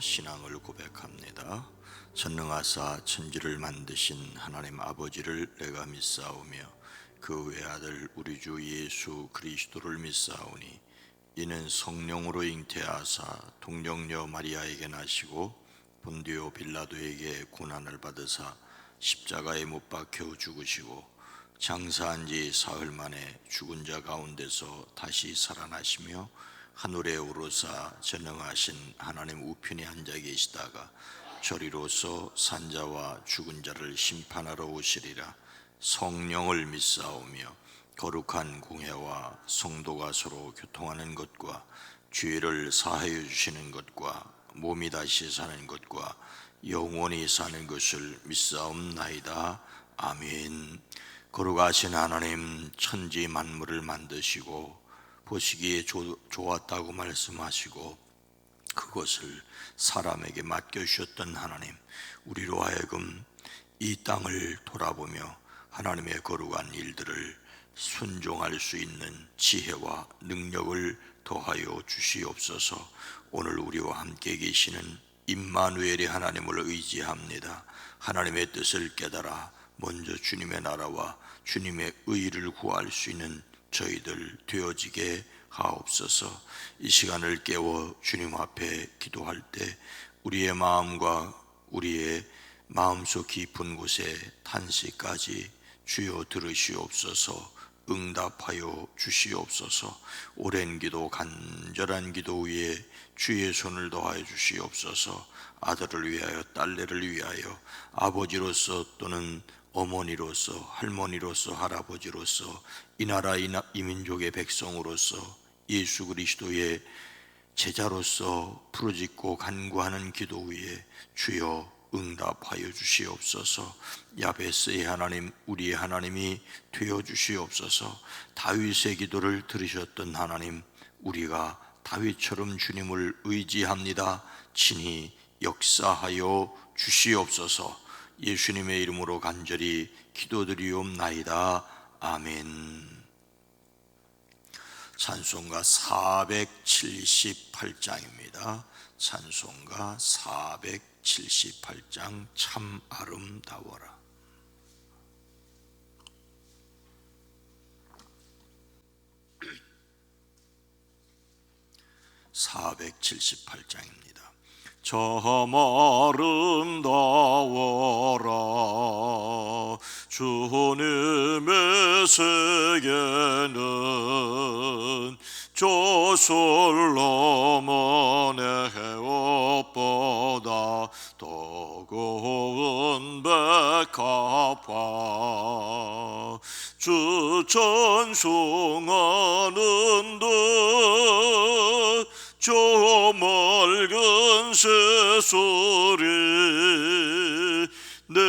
신앙을 고백합니다. 전능하사 천지를 만드신 하나님 아버지를 내가 믿사오며 그 외아들 우리 주 예수 그리스도를 믿사오니 이는 성령으로 잉태하사 동정녀 마리아에게 나시고 본디오 빌라도에게 고난을 받으사 십자가에 못 박혀 죽으시고 장사한 지 사흘 만에 죽은 자 가운데서 다시 살아나시며 하늘에 오르사 전능하신 하나님 우편에 앉아 계시다가 저리로서 산자와 죽은 자를 심판하러 오시리라. 성령을 믿사오며 거룩한 공회와 성도가 서로 교통하는 것과 죄를 사하여 주시는 것과 몸이 다시 사는 것과 영원히 사는 것을 믿사옵나이다. 아멘. 거룩하신 하나님, 천지 만물을 만드시고 보시기에 좋았다고 말씀하시고 그것을 사람에게 맡겨주셨던 하나님, 우리로 하여금 이 땅을 돌아보며 하나님의 거룩한 일들을 순종할 수 있는 지혜와 능력을 더하여 주시옵소서. 오늘 우리와 함께 계시는 임마누엘의 하나님을 의지합니다. 하나님의 뜻을 깨달아 먼저 주님의 나라와 주님의 의를 구할 수 있는 저희들 되어지게 하옵소서. 이 시간을 깨워 주님 앞에 기도할 때 우리의 마음과 우리의 마음속 깊은 곳에 탄식까지 주여 들으시옵소서. 응답하여 주시옵소서. 오랜 기도, 간절한 기도 위에 주의 손을 더하여 주시옵소서. 아들을 위하여, 딸내를 위하여, 아버지로서 또는 어머니로서, 할머니로서, 할아버지로서, 이 나라 이 민족의 백성으로서, 예수 그리스도의 제자로서 부르짖고 간구하는 기도 위에 주여 응답하여 주시옵소서. 야베스의 하나님, 우리의 하나님이 되어 주시옵소서. 다윗의 기도를 들으셨던 하나님, 우리가 다윗처럼 주님을 의지합니다. 친히 역사하여 주시옵소서. 예수님의 이름으로 간절히 기도드리옵나이다. 아멘. 찬송가 478장입니다. 찬송가 478장 참 아름다워라. 478장입니다. 참 아름다워라. 주님의 세계는 저 솔로몬의 해옷보다 더 고운 백합화. 주 찬송하는 듯 저 맑은 새소리 내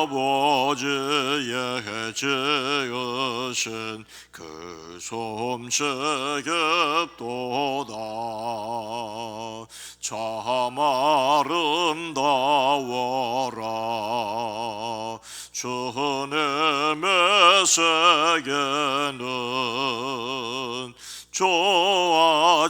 아버지의 지으신 그 솜씨에 겹도다. 참 아름다워라. 주님의 세계는 저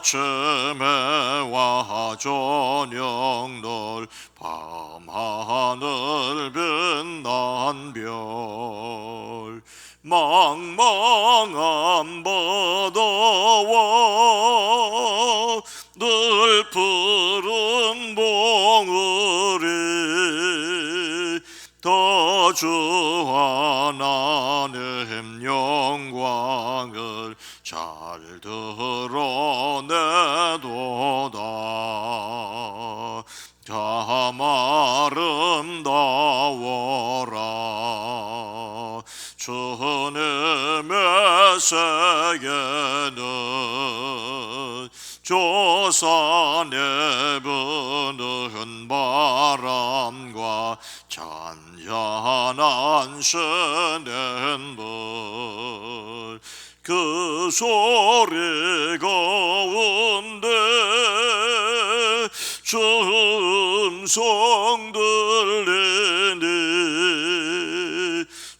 아침에와 저녁 널 밤하늘 빛난 별. 망망한 바다와 늘 푸른 봉우리 다 주 하나님 영광을 잘 드러내도다. 참 아름다워라. 주님의 세계는 저 산에 부는 바람과 잔잔한 쉬는 불. 그 소리 가운데 저 음성 들리니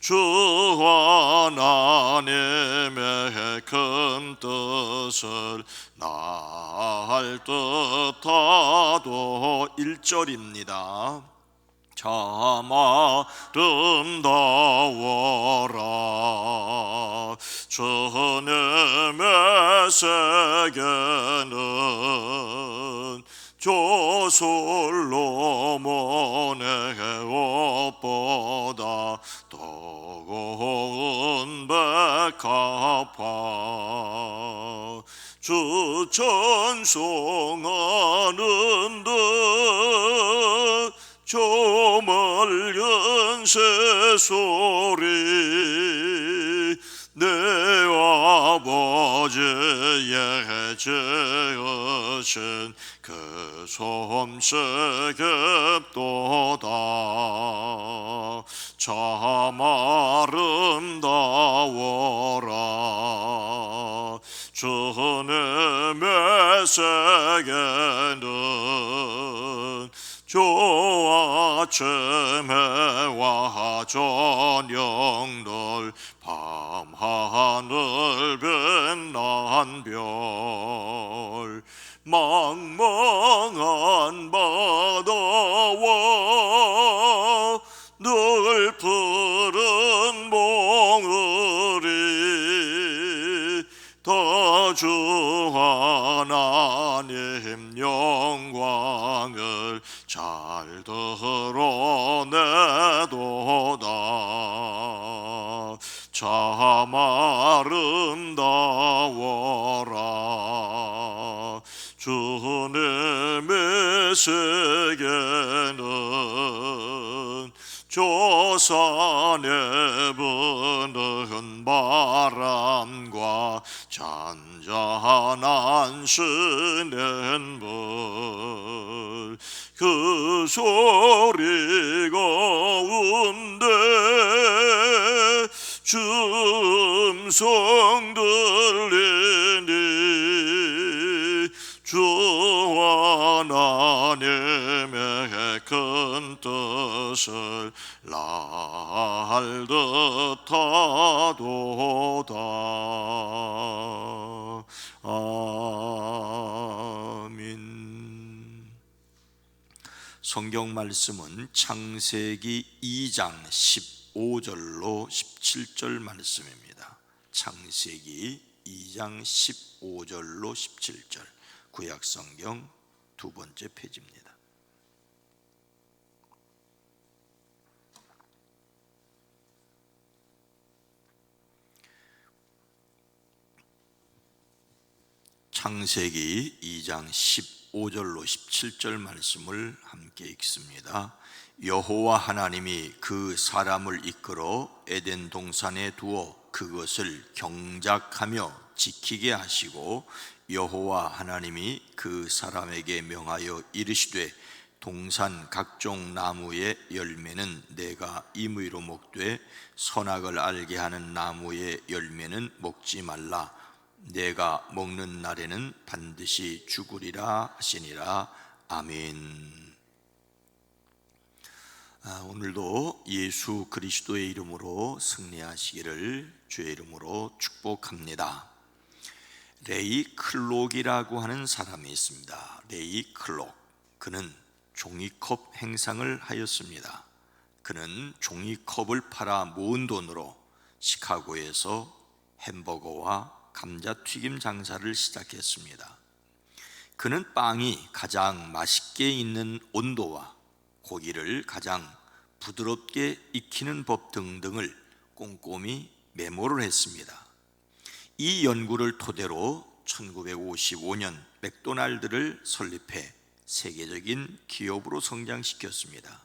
주 하나님의 큰 뜻 뜻을 나할 듯하도 1절입니다. 참 아름다워라 주님의 세계는 저 솔로몬의 옷보다 더 고운 백합화 주 찬송하는 듯 저 맑은 새소리 내 아버지의 지으신 그 솜씨 깊도다 참 아름다워라 주님의 세계는 저 아침 해와 저녁 밤하늘 빛난 별 망망한 바다와 늘 푸른 몽우리 다 주 하나님 영광을 잘 드러내도다 참 아름다워라 주님의 세계는 저 산에 부는 바람과 잔잔한 쉬는 불 그 소리 가운데 주 음성 들리니 주 하나님의 큰 뜻을 날 듯하도다. 아멘. 성경 말씀은 창세기 2장 15절로 17절 말씀입니다. 창세기 2장 15절로 17절 구약성경 두 번째 페이지입니다. 창세기 2장 15절로 17절 말씀을 함께 읽습니다. 여호와 하나님이 그 사람을 이끌어 에덴 동산에 두어 그것을 경작하며 지키게 하시고 여호와 하나님이 그 사람에게 명하여 이르시되 동산 각종 나무의 열매는 내가 임의로 먹되 선악을 알게 하는 나무의 열매는 먹지 말라. 내가 먹는 날에는 반드시 죽으리라 하시니라. 아멘. 오늘도 예수 그리스도의 이름으로 승리하시기를 주의 이름으로 축복합니다. 레이 클록이라고 하는 사람이 있습니다. 레이 클록. 그는 종이컵 행상을 하였습니다. 그는 종이컵을 팔아 모은 돈으로 시카고에서 햄버거와 감자튀김 장사를 시작했습니다. 그는 빵이 가장 맛있게 있는 온도와 고기를 가장 부드럽게 익히는 법 등등을 꼼꼼히 메모를 했습니다. 이 연구를 토대로 1955년 맥도날드를 설립해 세계적인 기업으로 성장시켰습니다.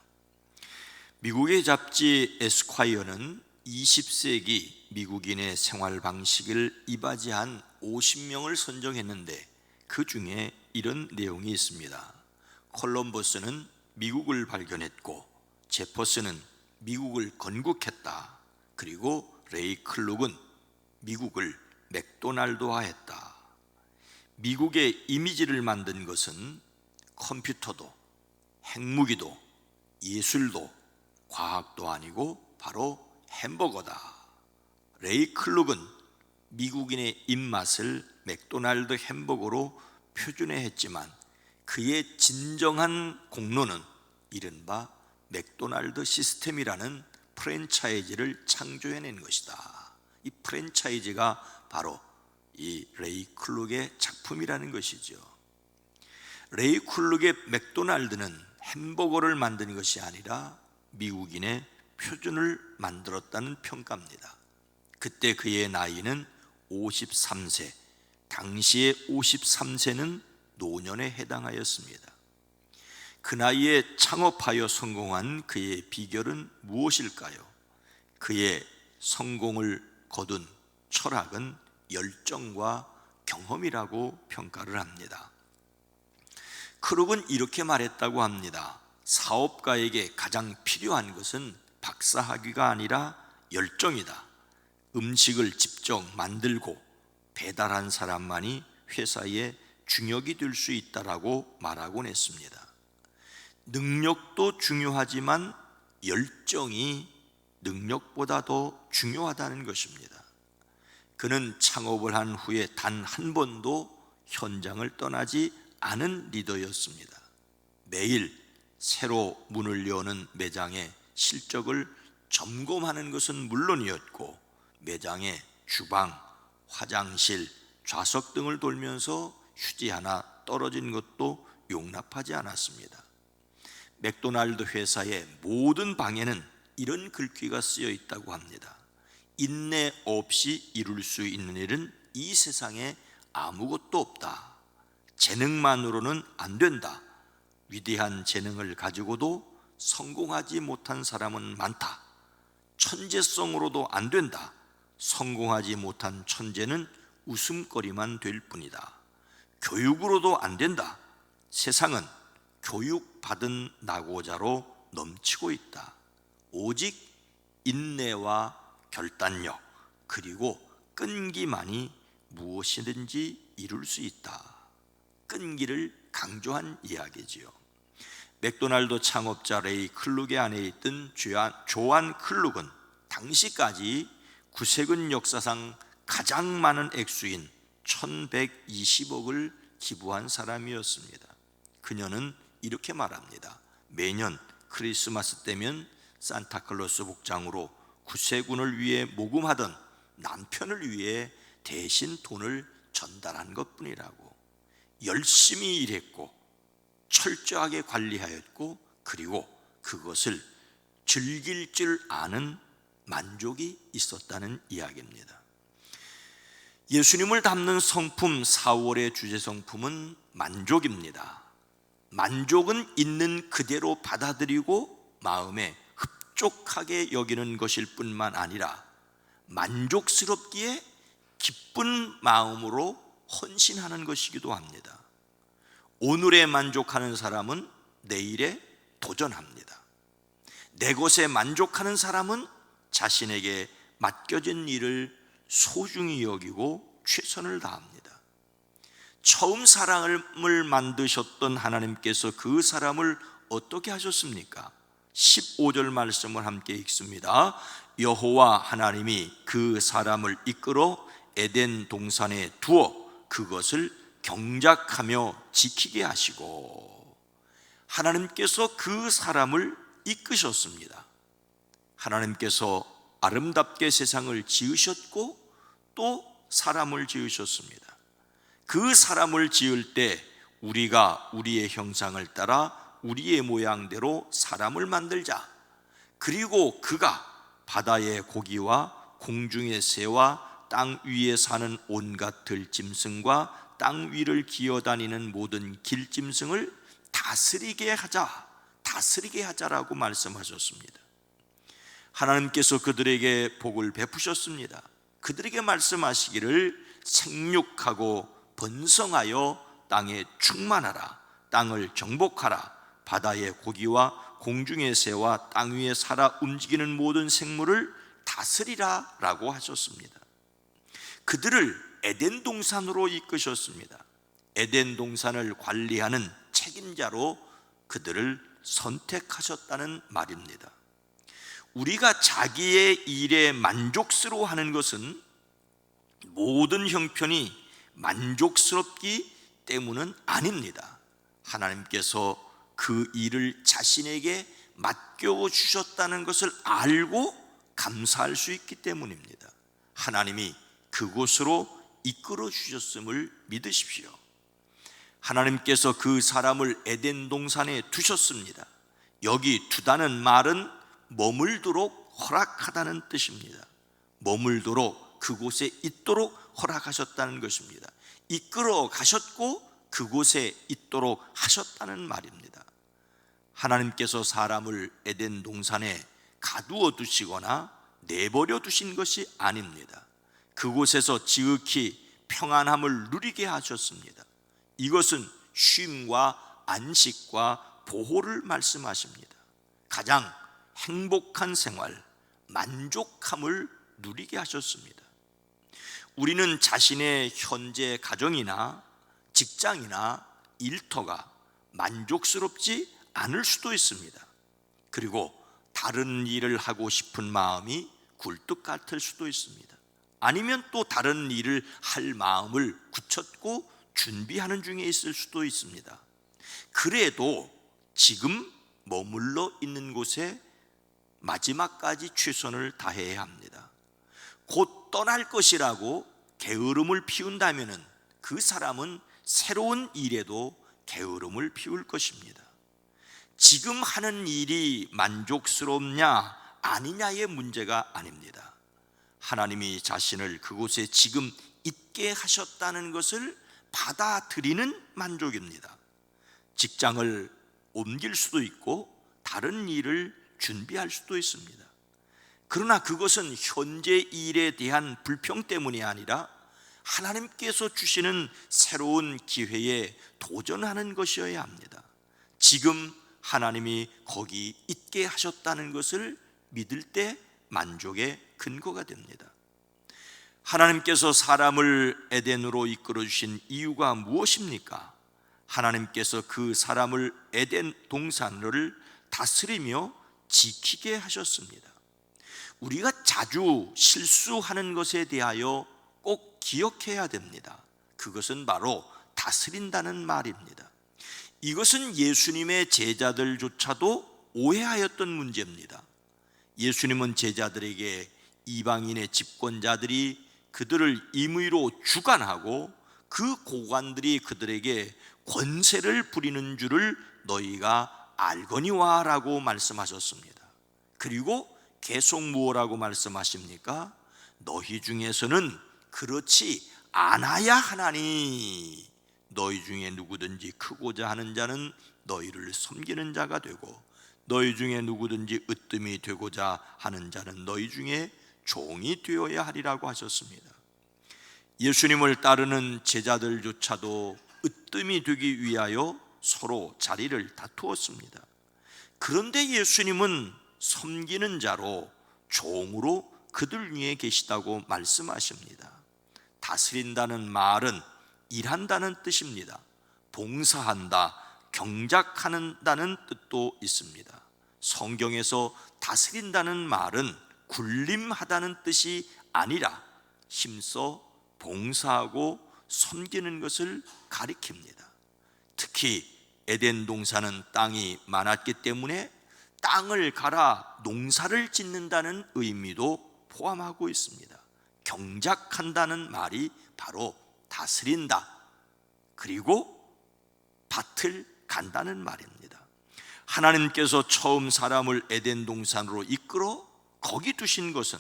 미국의 잡지 에스콰이어는 20세기 미국인의 생활 방식을 이바지한 50명을 선정했는데 그 중에 이런 내용이 있습니다. 콜럼버스는 미국을 발견했고 제퍼슨은 미국을 건국했다. 그리고 레이 클룩은 미국을 맥도날드화했다. 미국의 이미지를 만든 것은 컴퓨터도 핵무기도 예술도 과학도 아니고 바로 햄버거다. 레이 클룩은 미국인의 입맛을 맥도날드 햄버거로 표준화했지만 그의 진정한 공로는 이른바 맥도날드 시스템이라는 프랜차이즈를 창조해낸 것이다. 이 프랜차이즈가 바로 이 레이 쿨룩의 작품이라는 것이죠. 레이 쿨룩의 맥도날드는 햄버거를 만든 것이 아니라 미국인의 표준을 만들었다는 평가입니다. 그때 그의 나이는 53세, 당시의 53세는 노년에 해당하였습니다. 그 나이에 창업하여 성공한 그의 비결은 무엇일까요? 그의 성공을 거둔 철학은 열정과 경험이라고 평가를 합니다. 크룩은 이렇게 말했다고 합니다. 사업가에게 가장 필요한 것은 박사학위가 아니라 열정이다. 음식을 직접 만들고 배달한 사람만이 회사의 중역이 될 수 있다라고 말하곤 했습니다. 능력도 중요하지만 열정이 능력보다 더 중요하다는 것입니다. 그는 창업을 한 후에 단 한 번도 현장을 떠나지 않은 리더였습니다. 매일 새로 문을 여는 매장의 실적을 점검하는 것은 물론이었고 매장의 주방, 화장실, 좌석 등을 돌면서 휴지 하나 떨어진 것도 용납하지 않았습니다. 맥도날드 회사의 모든 방에는 이런 글귀가 쓰여 있다고 합니다. 인내 없이 이룰 수 있는 일은 이 세상에 아무것도 없다. 재능만으로는 안 된다. 위대한 재능을 가지고도 성공하지 못한 사람은 많다. 천재성으로도 안 된다. 성공하지 못한 천재는 웃음거리만 될 뿐이다. 교육으로도 안 된다. 세상은 교육받은 낙오자로 넘치고 있다. 오직 인내와 결단력 그리고 끈기만이 무엇이든지 이룰 수 있다. 끈기를 강조한 이야기지요. 맥도날드 창업자 레이 클룩의 아내에 있던 조안 클룩은 당시까지 구세군 역사상 가장 많은 액수인 1120억을 기부한 사람이었습니다. 그녀는 이렇게 말합니다. 매년 크리스마스 때면 산타클로스 복장으로 구세군을 위해 모금하던 남편을 위해 대신 돈을 전달한 것뿐이라고. 열심히 일했고 철저하게 관리하였고 그리고 그것을 즐길 줄 아는 만족이 있었다는 이야기입니다. 예수님을 담는 성품 4월의 주제 성품은 만족입니다. 만족은 있는 그대로 받아들이고 마음에 흡족하게 여기는 것일 뿐만 아니라 만족스럽기에 기쁜 마음으로 헌신하는 것이기도 합니다. 오늘에 만족하는 사람은 내일에 도전합니다. 내 것에 만족하는 사람은 자신에게 맡겨진 일을 소중히 여기고 최선을 다합니다. 처음 사람을 만드셨던 하나님께서 그 사람을 어떻게 하셨습니까? 15절 말씀을 함께 읽습니다. 여호와 하나님이 그 사람을 이끌어 에덴 동산에 두어 그것을 경작하며 지키게 하시고, 하나님께서 그 사람을 이끄셨습니다. 하나님께서 아름답게 세상을 지으셨고 또 사람을 지으셨습니다. 그 사람을 지을 때 우리가 우리의 형상을 따라 우리의 모양대로 사람을 만들자. 그리고 그가 바다의 고기와 공중의 새와 땅 위에 사는 온갖 들짐승과 땅 위를 기어다니는 모든 길짐승을 다스리게 하자라고 말씀하셨습니다. 하나님께서 그들에게 복을 베푸셨습니다. 그들에게 말씀하시기를 생육하고 번성하여 땅에 충만하라. 땅을 정복하라. 바다의 고기와 공중의 새와 땅 위에 살아 움직이는 모든 생물을 다스리라 라고 하셨습니다. 그들을 에덴 동산으로 이끄셨습니다. 에덴 동산을 관리하는 책임자로 그들을 선택하셨다는 말입니다. 우리가 자기의 일에 만족스러워하는 것은 모든 형편이 만족스럽기 때문은 아닙니다. 하나님께서 그 일을 자신에게 맡겨 주셨다는 것을 알고 감사할 수 있기 때문입니다. 하나님이 그곳으로 이끌어 주셨음을 믿으십시오. 하나님께서 그 사람을 에덴 동산에 두셨습니다. 여기 두다는 말은 머물도록 허락하다는 뜻입니다. 머물도록, 그곳에 있도록 허락하셨다는 것입니다. 이끌어 가셨고 그곳에 있도록 하셨다는 말입니다. 하나님께서 사람을 에덴 동산에 가두어 두시거나 내버려 두신 것이 아닙니다. 그곳에서 지극히 평안함을 누리게 하셨습니다. 이것은 쉼과 안식과 보호를 말씀하십니다. 가장 행복한 생활, 만족함을 누리게 하셨습니다. 우리는 자신의 현재 가정이나 직장이나 일터가 만족스럽지 않을 수도 있습니다. 그리고 다른 일을 하고 싶은 마음이 굴뚝 같을 수도 있습니다. 아니면 또 다른 일을 할 마음을 굳혔고 준비하는 중에 있을 수도 있습니다. 그래도 지금 머물러 있는 곳에 마지막까지 최선을 다해야 합니다. 곧 떠날 것이라고 게으름을 피운다면 그 사람은 새로운 일에도 게으름을 피울 것입니다. 지금 하는 일이 만족스럽냐 아니냐의 문제가 아닙니다. 하나님이 자신을 그곳에 지금 있게 하셨다는 것을 받아들이는 만족입니다. 직장을 옮길 수도 있고 다른 일을 준비할 수도 있습니다. 그러나 그것은 현재 일에 대한 불평 때문이 아니라 하나님께서 주시는 새로운 기회에 도전하는 것이어야 합니다. 지금 하나님이 거기 있게 하셨다는 것을 믿을 때 만족의 근거가 됩니다. 하나님께서 사람을 에덴으로 이끌어 주신 이유가 무엇입니까? 하나님께서 그 사람을 에덴 동산을 다스리며 지키게 하셨습니다. 우리가 자주 실수하는 것에 대하여 꼭 기억해야 됩니다. 그것은 바로 다스린다는 말입니다. 이것은 예수님의 제자들조차도 오해하였던 문제입니다. 예수님은 제자들에게 이방인의 집권자들이 그들을 임의로 주관하고 그 고관들이 그들에게 권세를 부리는 줄을 너희가 알거니와 라고 말씀하셨습니다. 그리고 계속 무엇라고 말씀하십니까? 너희 중에서는 그렇지 않아야 하나니 너희 중에 누구든지 크고자 하는 자는 너희를 섬기는 자가 되고 너희 중에 누구든지 으뜸이 되고자 하는 자는 너희 중에 종이 되어야 하리라고 하셨습니다. 예수님을 따르는 제자들조차도 으뜸이 되기 위하여 서로 자리를 다투었습니다. 그런데 예수님은 섬기는 자로, 종으로 그들 위에 계시다고 말씀하십니다. 다스린다는 말은 일한다는 뜻입니다. 봉사한다, 경작한다는 뜻도 있습니다. 성경에서 다스린다는 말은 군림하다는 뜻이 아니라 힘써 봉사하고 섬기는 것을 가리킵니다. 특히 에덴 동산은 땅이 많았기 때문에 땅을 갈아 농사를 짓는다는 의미도 포함하고 있습니다. 경작한다는 말이 바로 다스린다, 그리고 밭을 간다는 말입니다. 하나님께서 처음 사람을 에덴 동산으로 이끌어 거기 두신 것은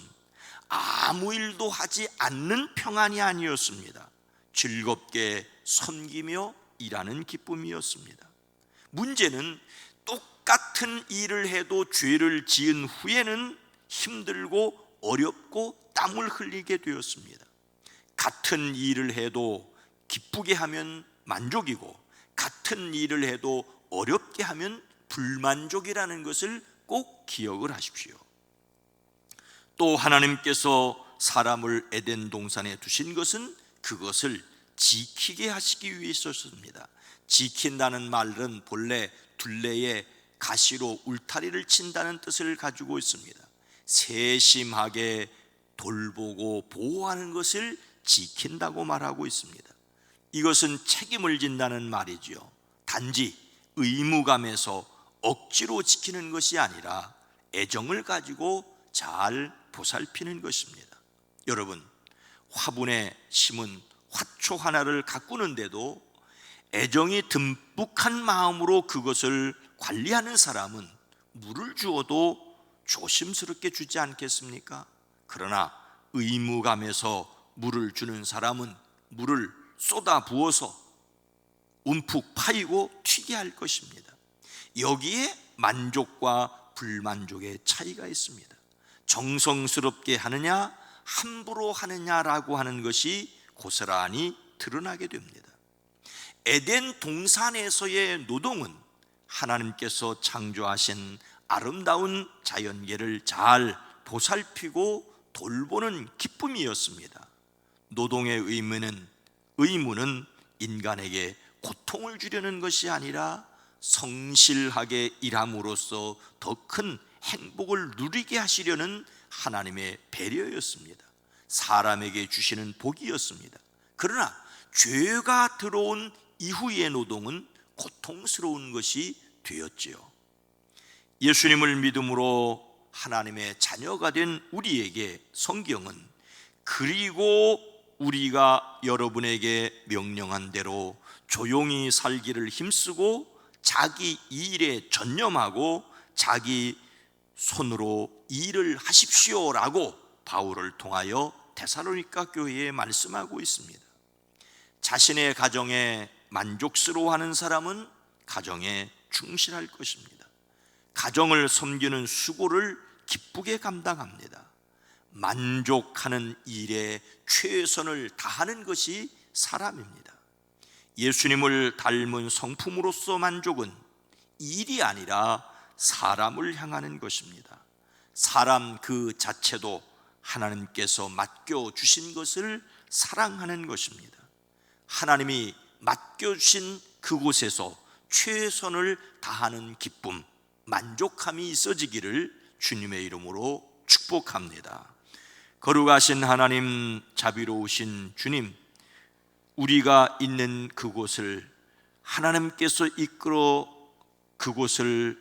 아무 일도 하지 않는 평안이 아니었습니다. 즐겁게 섬기며 일하는 기쁨이었습니다. 문제는 똑같은 일을 해도 죄를 지은 후에는 힘들고 어렵고 땀을 흘리게 되었습니다. 같은 일을 해도 기쁘게 하면 만족이고 같은 일을 해도 어렵게 하면 불만족이라는 것을 꼭 기억을 하십시오. 또 하나님께서 사람을 에덴 동산에 두신 것은 그것을 지키게 하시기 위해서였습니다. 지킨다는 말은 본래 둘레에 가시로 울타리를 친다는 뜻을 가지고 있습니다. 세심하게 돌보고 보호하는 것을 지킨다고 말하고 있습니다. 이것은 책임을 진다는 말이지요. 단지 의무감에서 억지로 지키는 것이 아니라 애정을 가지고 잘 보살피는 것입니다. 여러분, 화분에 심은 화초 하나를 가꾸는데도 애정이 듬뿍한 마음으로 그것을 관리하는 사람은 물을 주어도 조심스럽게 주지 않겠습니까? 그러나 의무감에서 물을 주는 사람은 물을 쏟아 부어서 움푹 파이고 튀게 할 것입니다. 여기에 만족과 불만족의 차이가 있습니다. 정성스럽게 하느냐 함부로 하느냐라고 하는 것이 고스란히 드러나게 됩니다. 에덴 동산에서의 노동은 하나님께서 창조하신 아름다운 자연계를 잘 보살피고 돌보는 기쁨이었습니다. 노동의 의무는 인간에게 고통을 주려는 것이 아니라 성실하게 일함으로써 더 큰 행복을 누리게 하시려는 하나님의 배려였습니다. 사람에게 주시는 복이었습니다. 그러나 죄가 들어온 이후의 노동은 고통스러운 것이 되었지요. 예수님을 믿음으로 하나님의 자녀가 된 우리에게 성경은 그리고 우리가 여러분에게 명령한 대로 조용히 살기를 힘쓰고 자기 일에 전념하고 자기 손으로 일을 하십시오라고 바울을 통하여 데살로니가 교회에 말씀하고 있습니다. 자신의 가정에 만족스러워하는 사람은 가정에 충실할 것입니다. 가정을 섬기는 수고를 기쁘게 감당합니다. 만족하는 일에 최선을 다하는 것이 사람입니다. 예수님을 닮은 성품으로서 만족은 일이 아니라 사람을 향하는 것입니다. 사람 그 자체도 하나님께서 맡겨주신 것을 사랑하는 것입니다. 하나님이 맡겨주신 그곳에서 최선을 다하는 기쁨, 만족함이 있어지기를 주님의 이름으로 축복합니다. 거룩하신 하나님, 자비로우신 주님, 우리가 있는 그곳을 하나님께서 이끌어 그곳을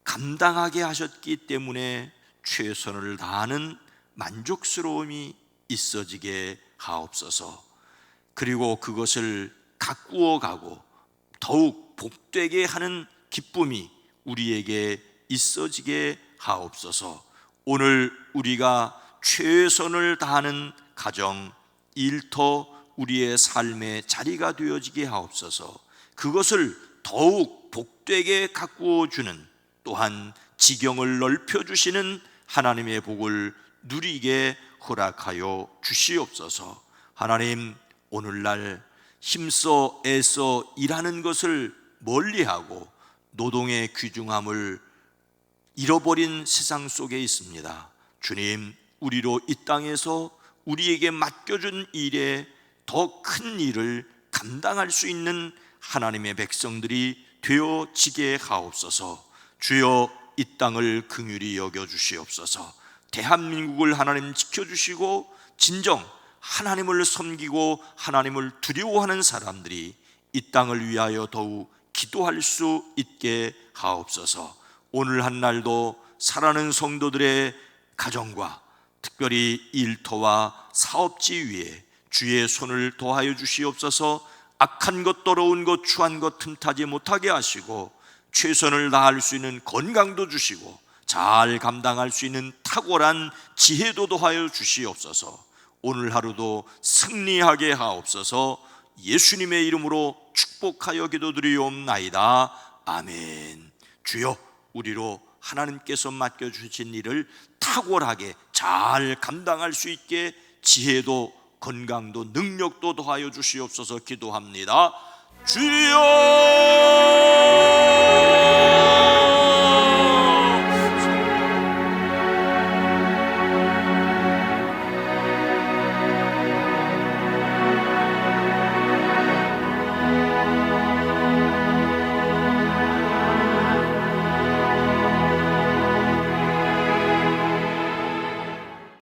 감당하게 하셨기 때문에 최선을 다하는 만족스러움이 있어지게 하옵소서. 그리고 그것을 가꾸어 가고 더욱 복되게 하는 기쁨이 우리에게 있어지게 하옵소서. 오늘 우리가 최선을 다하는 가정, 일터, 우리의 삶의 자리가 되어지게 하옵소서. 그것을 더욱 복되게 가꾸어 주는, 또한 지경을 넓혀주시는 하나님의 복을 누리게 허락하여 주시옵소서. 하나님, 오늘날 힘써 애써 일하는 것을 멀리하고 노동의 귀중함을 잃어버린 세상 속에 있습니다. 주님, 우리로 이 땅에서 우리에게 맡겨준 일에 더 큰 일을 감당할 수 있는 하나님의 백성들이 되어지게 하옵소서. 주여, 이 땅을 긍휼히 여겨주시옵소서. 대한민국을 하나님 지켜주시고 진정 하나님을 섬기고 하나님을 두려워하는 사람들이 이 땅을 위하여 더욱 기도할 수 있게 하옵소서. 오늘 한 날도 살아가는 성도들의 가정과 특별히 일터와 사업지 위에 주의 손을 더하여 주시옵소서. 악한 것, 더러운 것, 추한 것 틈타지 못하게 하시고 최선을 다할 수 있는 건강도 주시고 잘 감당할 수 있는 탁월한 지혜도 더하여 주시옵소서. 오늘 하루도 승리하게 하옵소서. 예수님의 이름으로 축복하여 기도드리옵나이다. 아멘. 주여, 우리로 하나님께서 맡겨주신 일을 탁월하게 잘 감당할 수 있게 지혜도 건강도 능력도 더하여 주시옵소서. 기도합니다. 주여,